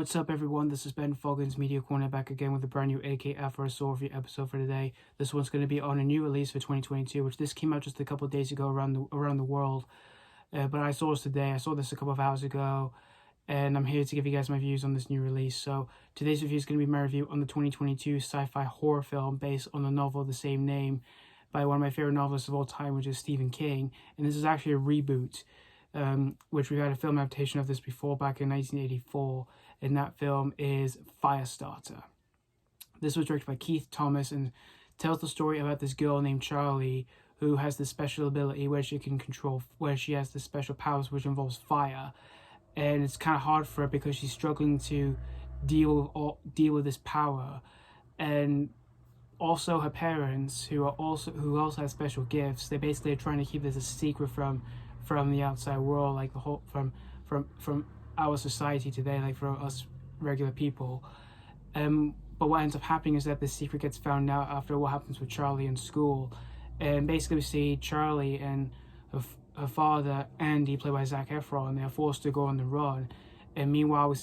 What's up, everyone? This is Ben Foggins Media Corner back again with a brand new AK FireStarter review episode for today. This one's going to be on a new release for 2022, which this came out just a couple of days ago around the world. But I saw this today. I saw this a couple of hours ago, and I'm here to give you guys my views on this new release. So today's review is going to be my review on the 2022 sci-fi horror film based on the novel of the same name by one of my favorite novelists of all time, which is Stephen King. And this is actually a reboot, which we've had a film adaptation of this before back in 1984. And that film is FireStarter. This was directed by Keith Thomas and tells the story about this girl named Charlie who has this special ability where she has this special powers which involves fire. And it's kind of hard for her because she's struggling to deal with this power. And also her parents, who also have special gifts, they basically are trying to keep this a secret from the outside world, like the whole from our society today, like for us regular people. But what ends up happening is that this secret gets found out after what happens with Charlie in school. And basically we see Charlie and her father, Andy, played by Zac Efron, they're forced to go on the run. And meanwhile we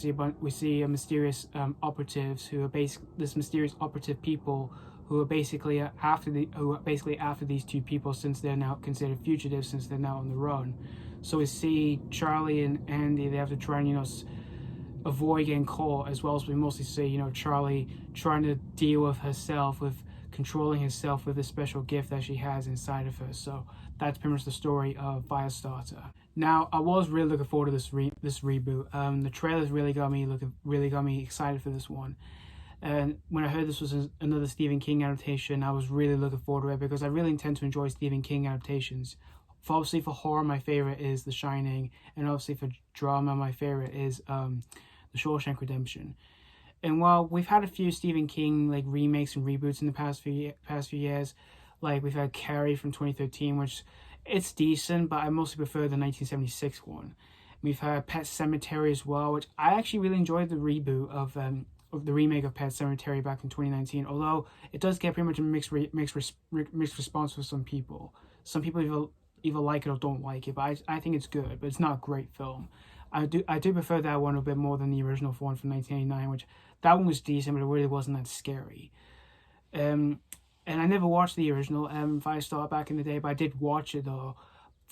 see a mysterious operatives who are mysterious operative people who are basically after these two people, since they're now considered fugitives, since they're now on the run. So we see Charlie and Andy, they have to try and, avoid getting caught, as well as we mostly see, Charlie trying to deal with herself, with controlling herself with a special gift that she has inside of her. So that's pretty much the story of Firestarter. Now, I was really looking forward to this reboot. The trailers really got me excited for this one. And when I heard this was another Stephen King adaptation, I was really looking forward to it because I really intend to enjoy Stephen King adaptations. Obviously for horror, my favorite is The Shining, and obviously for drama, my favorite is The Shawshank Redemption. And while we've had a few Stephen King remakes and reboots in the past few years, like we've had Carrie from 2013, which it's decent, but I mostly prefer the 1976 one. We've had Pet Sematary as well, which I actually really enjoyed the reboot of the remake of Pet Sematary back in 2019. Although it does get pretty much a mixed response for some people. Some people either like it or don't like it, but I think it's good, but it's not a great film. I do prefer that one a bit more than the original one from 1989, which that one was decent, but it really wasn't that scary. And I never watched the original Firestarter back in the day, but I did watch it though,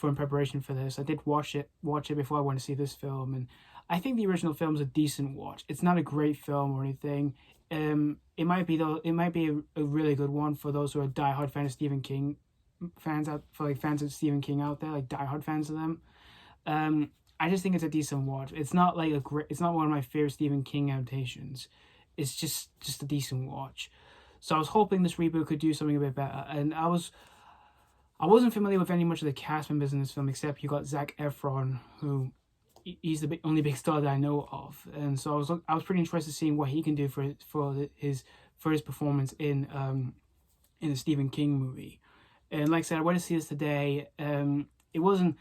in preparation for this. I did watch it before I went to see this film, and I think the original film's a decent watch. It's not a great film or anything. It might be a really good one for those who are diehard fans of Stephen King. Fans of Stephen King out there, like diehard fans of them. I just think it's a decent watch. It's not it's not one of my favorite Stephen King adaptations. It's just a decent watch. So I was hoping this reboot could do something a bit better. And I wasn't familiar with any much of the cast members in this film, except you got Zac Efron, who he's the only big star that I know of. And so I was pretty interested in seeing what he can do for his performance in the Stephen King movie. And like I said, I went to see this today. It wasn't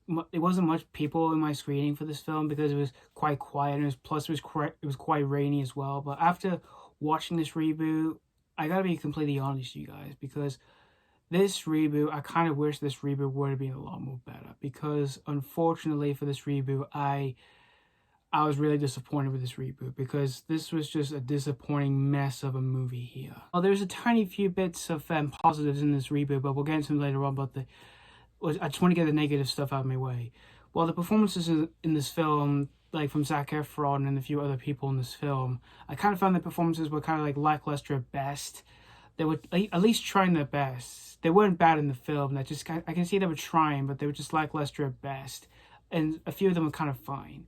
much people in my screening for this film because it was quite quiet, and it was quite rainy as well. But after watching this reboot, I gotta be completely honest with you guys, because this reboot, I kind of wish this reboot would have been a lot more better. Because unfortunately for this reboot, I was really disappointed with this reboot, because this was just a disappointing mess of a movie here. Well, there's a tiny few bits of positives in this reboot, but we'll get into them later on. But I just want to get the negative stuff out of my way. Well, the performances in this film, like from Zac Efron and a few other people in this film, I kind of found the performances were kind of lackluster at best. They were at least trying their best. They weren't bad in the film. I can see they were trying, but they were just lackluster at best. And a few of them were kind of fine.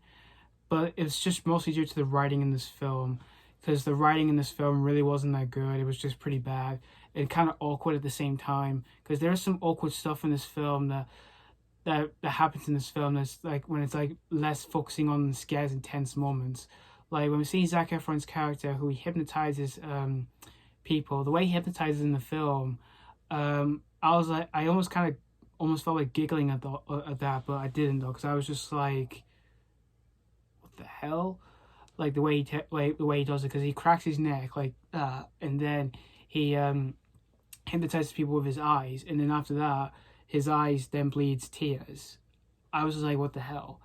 But it's just mostly due to the writing in this film, because the writing in this film really wasn't that good. It was just pretty bad and kind of awkward at the same time, because there's some awkward stuff in this film that happens in this film that's when it's less focusing on the scares and tense moments. Like when we see Zac Efron's character, who he hypnotizes people, the way he hypnotizes in the film, I almost felt like giggling at that, but I didn't though, because I was just like, the hell, the way he does it, because he cracks his neck and then he hypnotizes people with his eyes, and then after that his eyes then bleeds tears. I was just like, what the hell?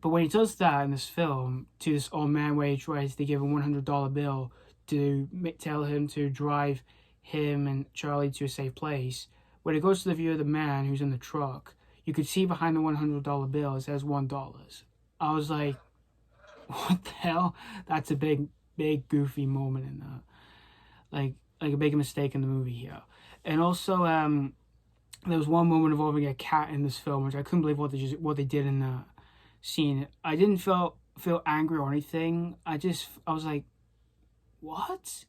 But when he does that in this film to this old man, where he tries to give him $100 bill to tell him to drive him and Charlie to a safe place, when it goes to the view of the man who's in the truck, you could see behind the $100 bill it says $1. I was like, what the hell? That's a big goofy moment in that. Like a big mistake in the movie here. And also, there was one moment involving a cat in this film, which I couldn't believe what they did in the scene. I didn't feel angry or anything. I was like, what?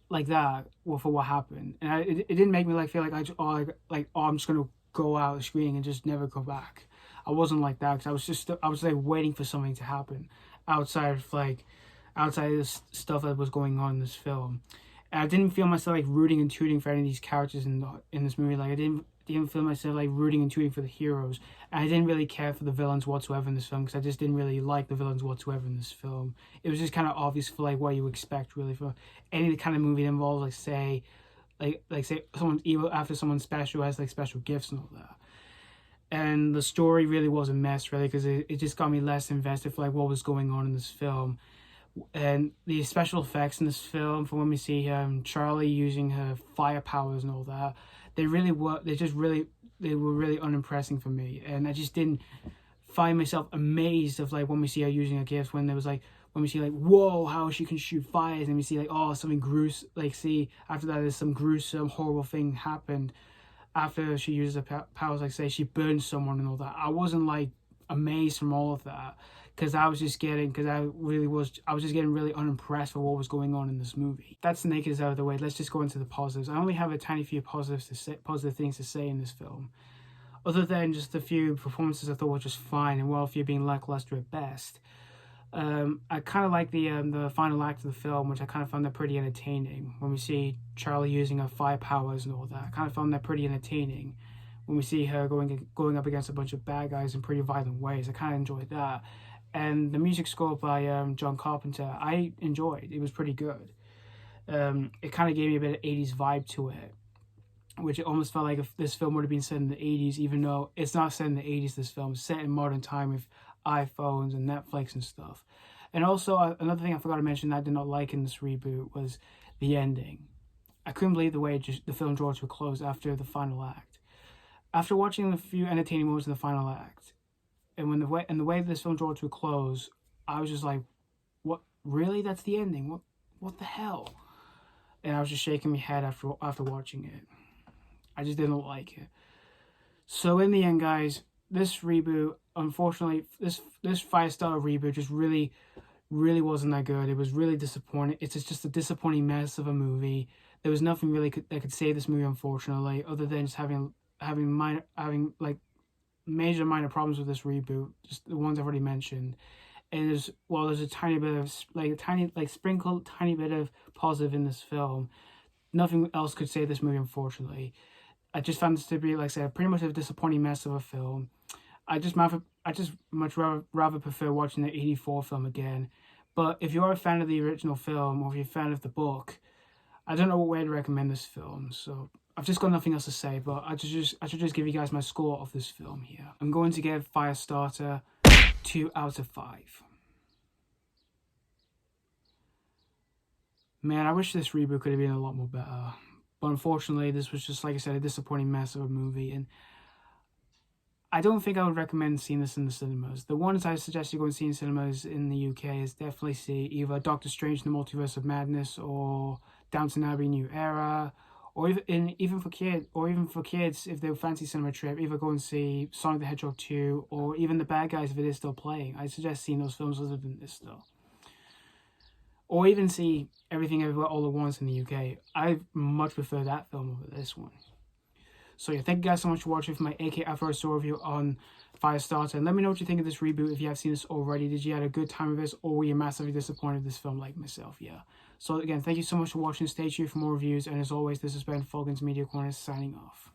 Like that, well, for what happened. And it didn't make me feel like I'm just gonna go out screaming and just never go back. I wasn't like that, because I was waiting for something to happen outside of this stuff that was going on in this film. And I didn't feel myself rooting and tooting for any of these characters in this movie. I didn't feel myself rooting and tooting for the heroes. And I didn't really care for the villains whatsoever in this film, because I just didn't really like the villains whatsoever in this film. It was just kind of obvious for what you expect really for any kind of movie that involves say someone's evil after someone special has special gifts and all that. And the story really was a mess, really, because it just got me less invested for what was going on in this film. And the special effects in this film, from when we see Charlie using her fire powers and all that, they were really unimpressing for me. And I just didn't find myself amazed of when we see her using her gifts, when there was when we see whoa, how she can shoot fires, and we see something gruesome, see after that there's some gruesome horrible thing happened after she uses her powers, say she burned someone and all that. I wasn't amazed from all of that, because I was just getting really unimpressed with what was going on in this movie. That's the negatives out of the way. Let's just go into the positives. I only have a tiny few positive things to say in this film, other than just a few performances I thought were just fine, and a few being lackluster at best. I kind of like the final act of the film, which I kind of found that pretty entertaining. When we see Charlie using her fire powers and all that, I kind of found that pretty entertaining. When we see her going up against a bunch of bad guys in pretty violent ways, I kind of enjoyed that. And the music score by John Carpenter, I enjoyed. It was pretty good. It kind of gave me a bit of 80s vibe to it, which it almost felt like if this film would have been set in the 80s, even though it's not set in the 80s, this film is set in modern time with iPhones and Netflix and stuff. And also, another thing I forgot to mention that I did not like in this reboot was the ending. I couldn't believe the way the film draws to a close after the final act. After watching a few entertaining moments in the final act, and the way this film draws to a close, I was just like, what? Really? That's the ending? What the hell? And I was just shaking my head after watching it. I just didn't like it. So in the end, guys, this reboot, unfortunately, this FireStarter reboot just really wasn't that good. It was really disappointing. It's just a disappointing mess of a movie. There was nothing really that could save this movie, unfortunately, other than just having major minor problems with this reboot, just the ones I've already mentioned. And there's a tiny bit of sprinkled tiny bit of positive in this film. Nothing else could save this movie, unfortunately. I just found this to be, like I said, pretty much a disappointing mess of a film. I just much rather prefer watching the 1984 film again. But if you're a fan of the original film, or if you're a fan of the book, I don't know what way to recommend this film. So I've just got nothing else to say, but I should just give you guys my score of this film here. I'm going to give FireStarter 2 out of 5. Man, I wish this reboot could have been a lot more better. But unfortunately, this was just, like I said, a disappointing mess of a movie. And I don't think I would recommend seeing this in the cinemas. The ones I suggest you go and see in cinemas in the UK is definitely see either Doctor Strange in the Multiverse of Madness, or Downton Abbey New Era, or even for kids, if they fancy cinema trip, either go and see Sonic the Hedgehog 2, or even The Bad Guys if it is still playing. I suggest seeing those films other than this, though. Or even see Everything Everywhere All at Once in the UK. I much prefer that film over this one. So yeah, thank you guys so much for watching for my AK FireStarter review on FireStarter. And let me know what you think of this reboot if you have seen this already. Did you have a good time with this, or were you massively disappointed with this film like myself? Yeah. So again, thank you so much for watching. Stay tuned for more reviews. And as always, this has been Fulgens Media Corner signing off.